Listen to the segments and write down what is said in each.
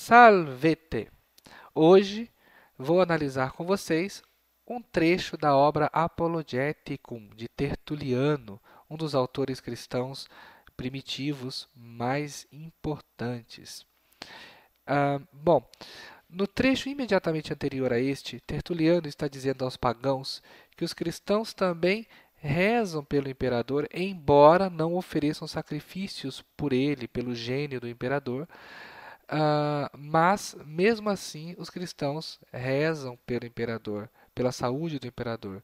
Salvete! Hoje vou analisar com vocês um trecho da obra Apologeticum de Tertuliano, um dos autores cristãos primitivos mais importantes. Bom, no trecho imediatamente anterior a este, Tertuliano está dizendo aos pagãos que os cristãos também rezam pelo imperador, embora não ofereçam sacrifícios por ele, pelo gênio do imperador. Mas, mesmo assim, os cristãos rezam pelo imperador, pela saúde do imperador.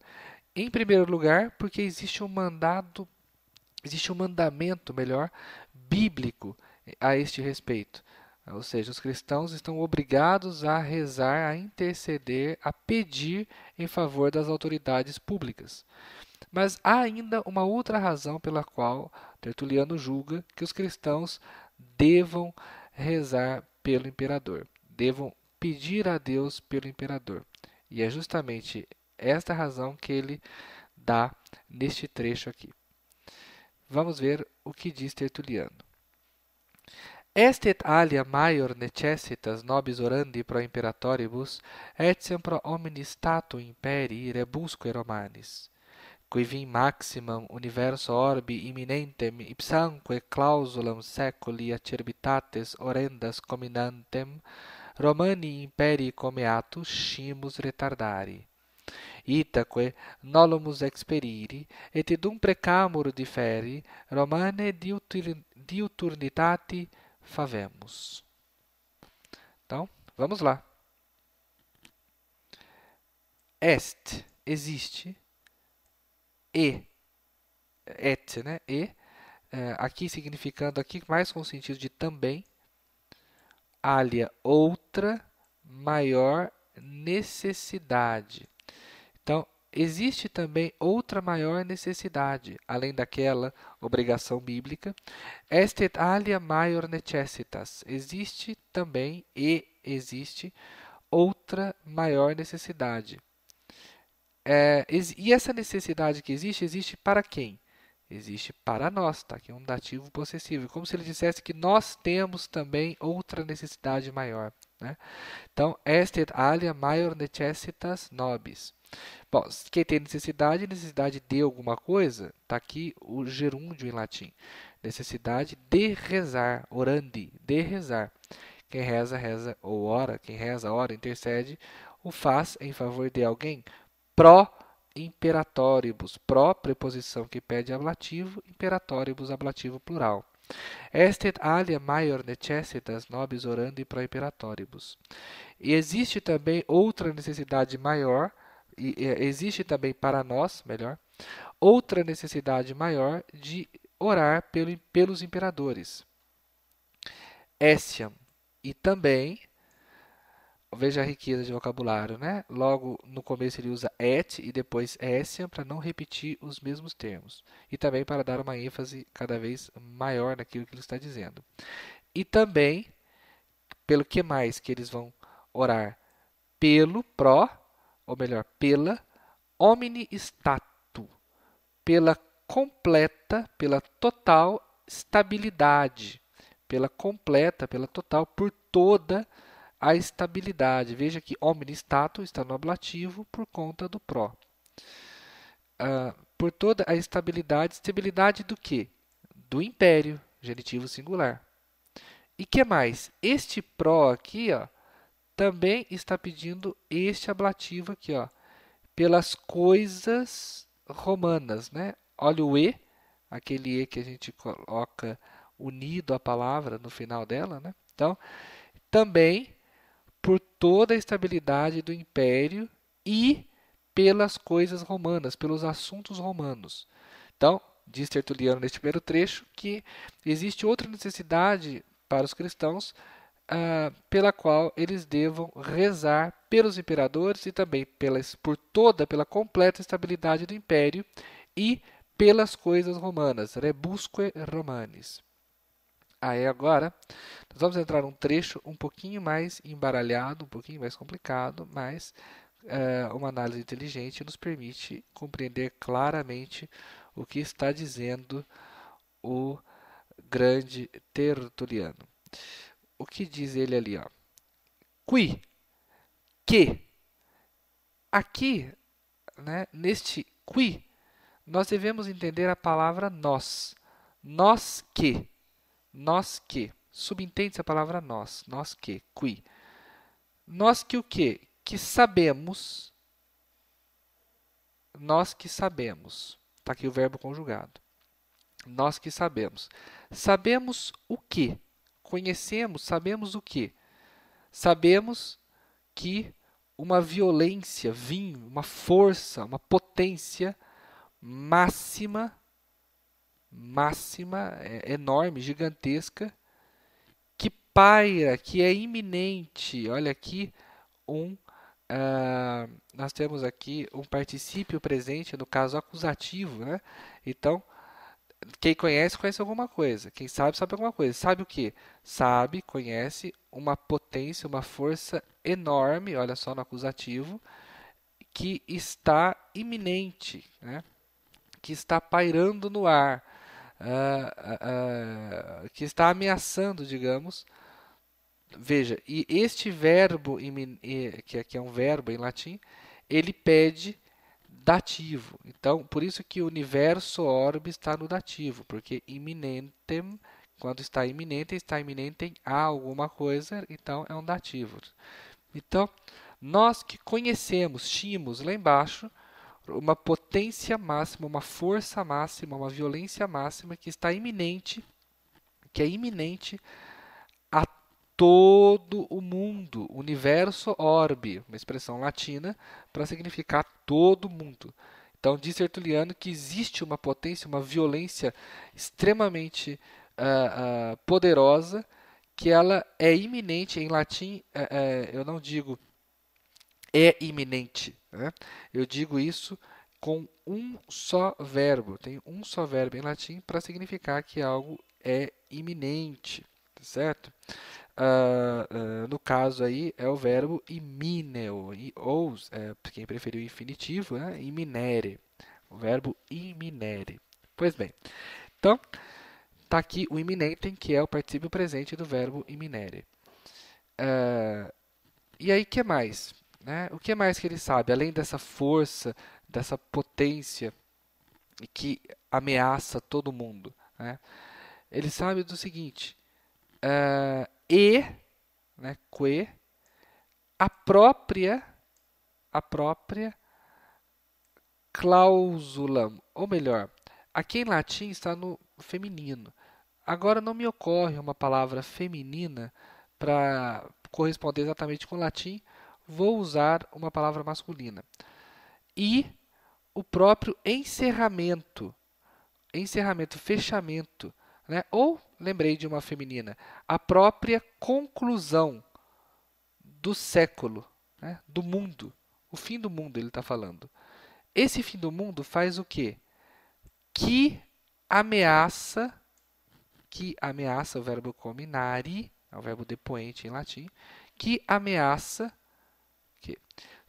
Em primeiro lugar, porque existe um mandamento, melhor, bíblico a este respeito. Ou seja, os cristãos estão obrigados a rezar, a interceder, a pedir em favor das autoridades públicas. Mas há ainda uma outra razão pela qual Tertuliano julga que os cristãos devam rezar pelo imperador, devam pedir a Deus pelo imperador. E é justamente esta razão que ele dá neste trecho aqui. Vamos ver o que diz Tertuliano. Est et alia maior necessitas nobis orandi pro imperatoribus, etiam pro omni stato imperi rebusque Romanis. Qui vim maximum universo orbi imminentem ipsamque clausulam seculi acerbitates horrendas cominantem, Romani imperi comeatus scimus retardari. Itaque nolumus experiri, et idum precamur differi, Romane diuturnitati favemus. Então, vamos lá. Est, existe, e, et, né? E, aqui significando aqui mais com o sentido de também, alia, outra, maior necessidade. Então, existe também outra maior necessidade, além daquela obrigação bíblica. Est et alia maior necessitas. Existe também e existe outra maior necessidade. E essa necessidade que existe, existe para quem? Existe para nós, tá? Aqui é um dativo possessivo, como se ele dissesse que nós temos também outra necessidade maior, né? Então, est et alia maior necessitas nobis. Bom, quem tem necessidade de alguma coisa, está aqui o gerúndio em latim. Necessidade de rezar, orandi, de rezar. Quem reza, reza ou ora, quem reza, ora, intercede, o faz em favor de alguém. Pro imperatoribus, pro, preposição que pede ablativo, imperatoribus, ablativo plural. Est et alia maior necessitas nobis orandi pro imperatoribus. E existe também outra necessidade maior, existe também para nós, melhor, outra necessidade maior de orar pelos imperadores. Essiam, e também, veja a riqueza de vocabulário, né? Logo no começo ele usa et e depois essiam para não repetir os mesmos termos. E também para dar uma ênfase cada vez maior naquilo que ele está dizendo. E também, pelo que mais que eles vão orar? Pelo pró, ou melhor, pela omni statu, pela completa, pela total estabilidade, pela completa, pela total, por toda a estabilidade. Veja que omni statu está no ablativo por conta do pró. Por toda a estabilidade, estabilidade do quê? Do império, genitivo singular. E que mais? Este pró aqui, ó, também está pedindo este ablativo aqui, ó, pelas coisas romanas, né? Olha o e, aquele e que a gente coloca unido à palavra no final dela, né? Então, também por toda a estabilidade do império e pelas coisas romanas, pelos assuntos romanos. Então, diz Tertuliano neste primeiro trecho que existe outra necessidade para os cristãos pela qual eles devam rezar pelos imperadores e também pela completa estabilidade do império e pelas coisas romanas, rebusque Romanis. Aí agora, nós vamos entrar num trecho um pouquinho mais embaralhado, um pouquinho mais complicado, mas uma análise inteligente nos permite compreender claramente o que está dizendo o grande Tertuliano. O que diz ele ali, ó? Qui, que. Aqui, né, neste qui, nós devemos entender a palavra nós. Nós que. Nós que. Subentende-se a palavra nós. Nós que. Qui. Nós que o quê? Que sabemos. Nós que sabemos. Está aqui o verbo conjugado. Nós que sabemos. Sabemos o quê? Conhecemos, sabemos o quê? Sabemos que uma violência, uma força, uma potência máxima, enorme, gigantesca, que paira, que é iminente. Olha aqui, nós temos aqui um particípio presente, no caso acusativo, né? Então, quem conhece, conhece alguma coisa. Quem sabe, sabe alguma coisa. Sabe o que? Sabe, conhece uma potência, uma força enorme, olha só no acusativo, que está iminente, né? Que está pairando no ar, que está ameaçando, digamos. Veja, e este verbo, que aqui é um verbo em latim, ele pede dativo. Então, por isso que o universo orbe está no dativo, porque iminentem, quando está iminente a alguma coisa, então é um dativo. Então, nós que conhecemos, tínhamos lá embaixo, uma potência máxima, uma força máxima, uma violência máxima que está iminente, que é iminente a todo o mundo, universo orbe, uma expressão latina para significar todo o mundo. Então, diz Tertuliano que existe uma potência, uma violência extremamente poderosa, que ela é iminente, em latim, eu não digo é iminente, né? Eu digo isso com um só verbo. Tem um só verbo em latim para significar que algo é iminente, tá certo? No caso aí é o verbo imineo, ou quem preferiu o infinitivo, né? Iminere, o verbo iminere. Pois bem, então está aqui o iminentem, que é o particípio presente do verbo iminere. E aí, que mais? Né? O que mais que ele sabe? Além dessa força, dessa potência que ameaça todo mundo, né? Ele sabe do seguinte, né, que, a própria cláusula, ou melhor, aqui em latim está no feminino. Agora não me ocorre uma palavra feminina para corresponder exatamente com o latim, vou usar uma palavra masculina. E o próprio encerramento, fechamento, né? Ou, lembrei de uma feminina, a própria conclusão do século, né? Do mundo. O fim do mundo ele está falando. Esse fim do mundo faz o quê? Que ameaça, o verbo cominare, é o verbo depoente em latim, que ameaça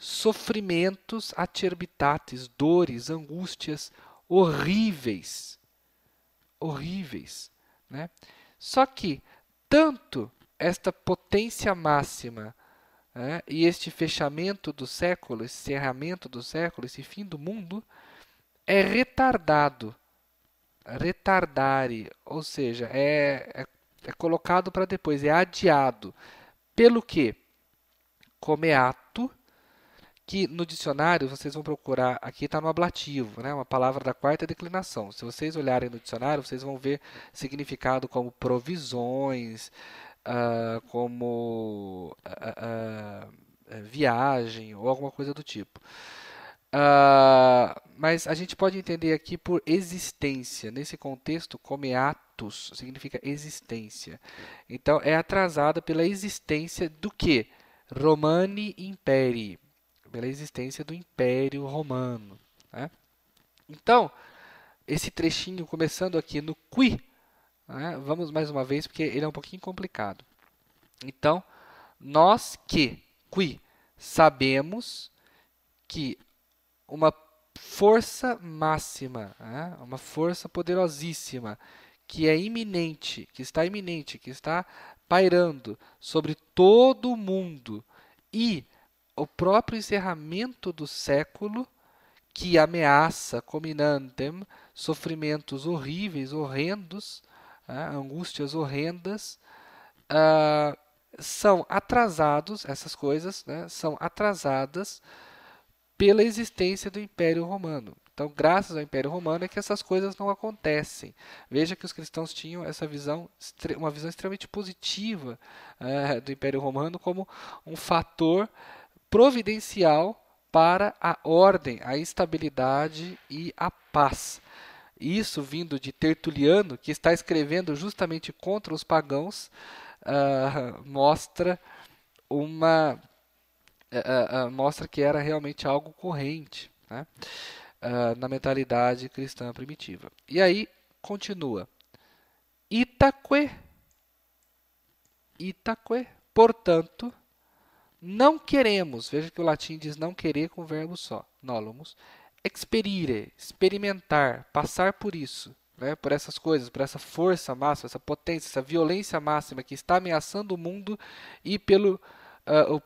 sofrimentos acerbitatis, dores, angústias horríveis, né? Só que tanto esta potência máxima, né, e este fechamento do século, esse encerramento do século, esse fim do mundo, é retardado, retardare, ou seja, é colocado para depois, é adiado. Pelo que? Comeato, que no dicionário vocês vão procurar, aqui está no ablativo, né, uma palavra da quarta declinação. Se vocês olharem no dicionário, vocês vão ver significado como provisões, como viagem ou alguma coisa do tipo. Mas a gente pode entender aqui por existência. Nesse contexto, comeatus significa existência. Então, é atrasada pela existência do que? Romani Imperi, pela existência do Império Romano, né? Então, esse trechinho começando aqui no qui, né? Vamos mais uma vez porque ele é um pouquinho complicado. Então, nós que, qui, sabemos que uma força máxima, né? Uma força poderosíssima, que é iminente, que está pairando sobre todo o mundo e o próprio encerramento do século, que ameaça, cominantem, sofrimentos horríveis, horrendos, angústias horrendas, são atrasados, essas coisas, né, são atrasadas pela existência do Império Romano. Então, graças ao Império Romano é que essas coisas não acontecem. Veja que os cristãos tinham essa visão, uma visão extremamente positiva do Império Romano como um fator providencial para a ordem, a estabilidade e a paz. Isso vindo de Tertuliano, que está escrevendo justamente contra os pagãos, mostra uma mostra que era realmente algo corrente, né, na mentalidade cristã primitiva. E aí continua. Itaque, portanto, não queremos, veja que o latim diz não querer com o verbo só, nolumus, experire, experimentar, passar por isso, né, por essas coisas, por essa força máxima, essa potência, essa violência máxima que está ameaçando o mundo e pelo o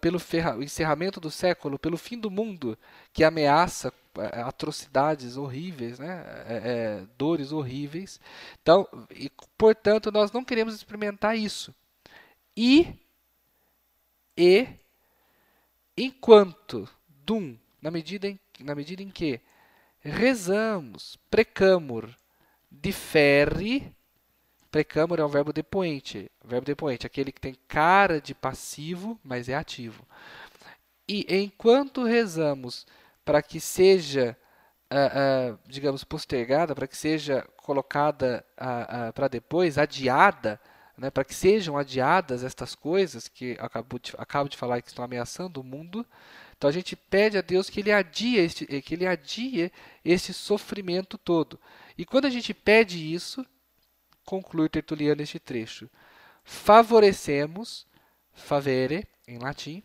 encerramento do século, pelo fim do mundo, que ameaça atrocidades horríveis, né, dores horríveis. Então, portanto, nós não queremos experimentar isso. E enquanto, na medida em que rezamos, precamur, difere, precamur é um verbo depoente, aquele que tem cara de passivo, mas é ativo. E enquanto rezamos para que seja, digamos, postergada, para que seja colocada para depois, adiada, né, para que sejam adiadas estas coisas que acabo de falar que estão ameaçando o mundo, então a gente pede a Deus que Ele adie este sofrimento todo. E quando a gente pede isso, conclui Tertuliano este trecho, favorecemos, favere, em latim,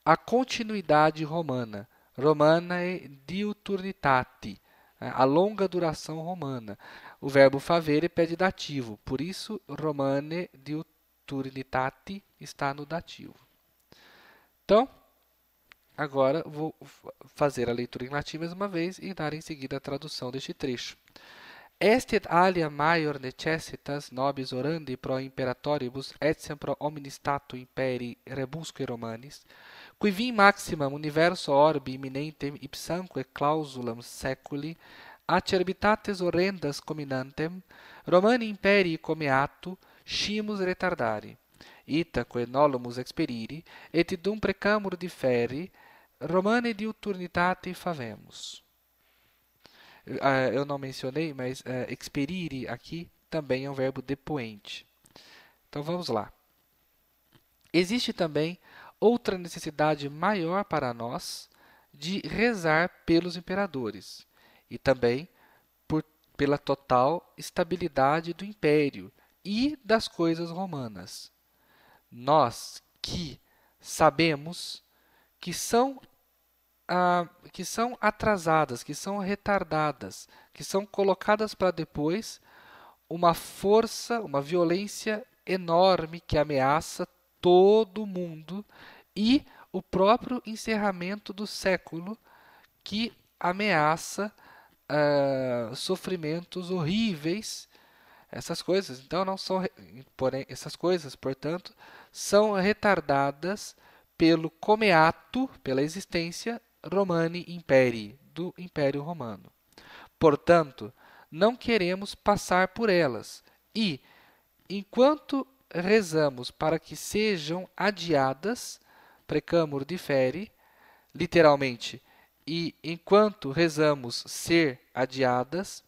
a continuidade romana, romanae diuturnitate, a longa duração romana. O verbo favere pede dativo, por isso romane diuturnitate está no dativo. Então, agora vou fazer a leitura em latim mais uma vez e dar em seguida a tradução deste trecho. Est alia maior necessitas nobis orandi pro imperatoribus etiam pro omnis statu imperi rebusque Romanis, qui vim maximum universo orbi imminentem ipsamque clausulam seculi acerbitates horrendas cominantem Romani imperii comeato scimus retardari, itaque nolumus experiri et idum precamur differi Romane diuturnitate favemus. Eu não mencionei, mas experire aqui também é um verbo depoente. Então vamos lá. Existe também outra necessidade maior para nós de rezar pelos imperadores e também pela total estabilidade do império e das coisas romanas. Nós que sabemos que são atrasadas, que são retardadas, que são colocadas para depois uma força, uma violência enorme que ameaça todo mundo e o próprio encerramento do século que ameaça sofrimentos horríveis. Essas coisas, então, não são, porém, essas coisas, portanto, são retardadas pelo comeato, pela existência Romani Imperii, do Império Romano. Portanto, não queremos passar por elas e, enquanto rezamos para que sejam adiadas, precamur differi, literalmente, e enquanto rezamos ser adiadas,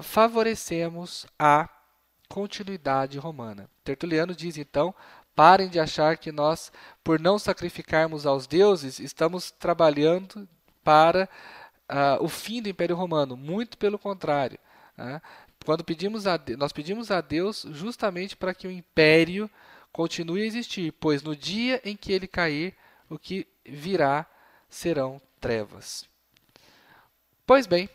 favorecemos a continuidade romana. Tertuliano diz, então, parem de achar que nós, por não sacrificarmos aos deuses, estamos trabalhando para o fim do Império Romano. Muito pelo contrário. Quando nós pedimos a Deus justamente para que o Império continue a existir, pois no dia em que ele cair, o que virá serão trevas. Pois bem,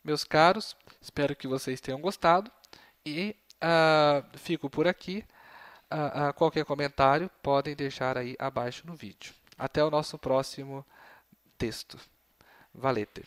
meus caros, espero que vocês tenham gostado e Fico por aqui. Qualquer comentário podem deixar aí abaixo no vídeo. Até o nosso próximo texto. Valete!